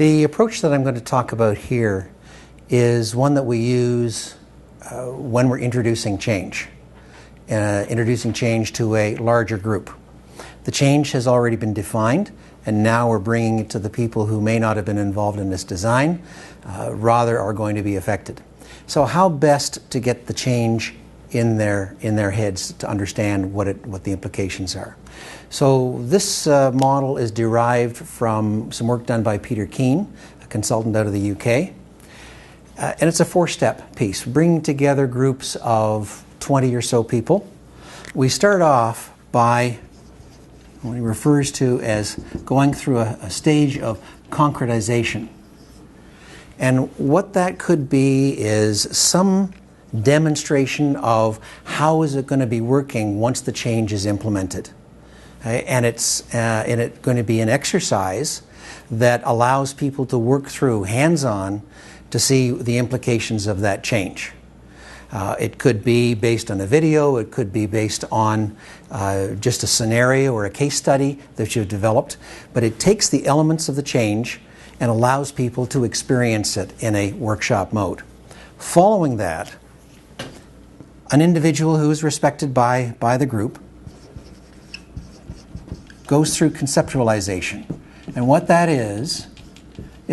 The approach that I'm going to talk about here is one that we use when we're introducing change to a larger group. The change has already been defined, and now we're bringing it to the people who may not have been involved in this design, rather are going to be affected. So how best to get the change in their heads to understand what the implications are. So this model is derived from some work done by Peter Keane, a consultant out of the UK. And it's a four-step piece, bringing together groups of 20 or so people. We start off by what he refers to as going through a stage of concretization. And what that could be is some demonstration of how is it going to be working once the change is implemented. And it's going to be an exercise that allows people to work through hands-on to see the implications of that change. It could be based on a video, it could be based on just a scenario or a case study that you've developed, but it takes the elements of the change and allows people to experience it in a workshop mode. Following that, an individual who is respected by the group goes through conceptualization. And what that is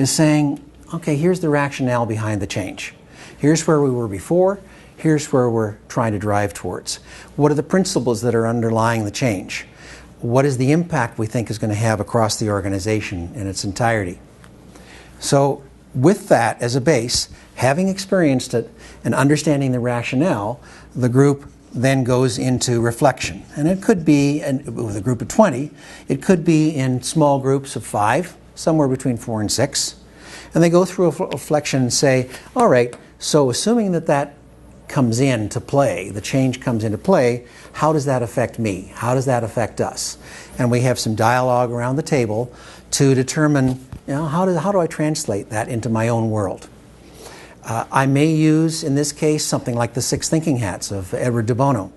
saying, okay, here's the rationale behind the change. Here's where we were before. Here's where we're trying to drive towards. What are the principles that are underlying the change? What is the impact we think is going to have across the organization in its entirety? So with that as a base, having experienced it and understanding the rationale, the group then goes into reflection. And it could be, with a group of 20, it could be in small groups of 5, somewhere between 4 and 6. And they go through a reflection and say, all right, so assuming that comes into play, the change comes into play, how does that affect me? How does that affect us? And we have some dialogue around the table to determine, how do I translate that into my own world? I may use, in this case, something like the 6 thinking hats of Edward de Bono,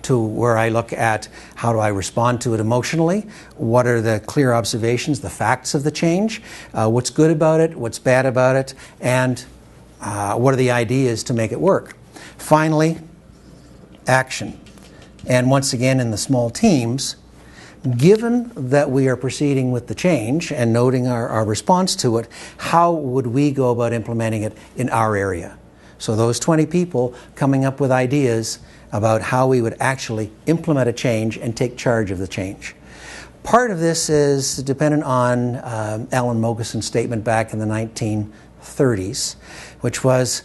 where I look at how do I respond to it emotionally, what are the clear observations, the facts of the change, what's good about it, what's bad about it, and what are the ideas to make it work. Finally, action. And once again, in the small teams, given that we are proceeding with the change and noting our response to it, how would we go about implementing it in our area? So those 20 people coming up with ideas about how we would actually implement a change and take charge of the change. Part of this is dependent on Alan Mogeson's statement back in the 1930s, which was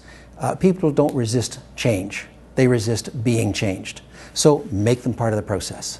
people don't resist change. They resist being changed. So make them part of the process.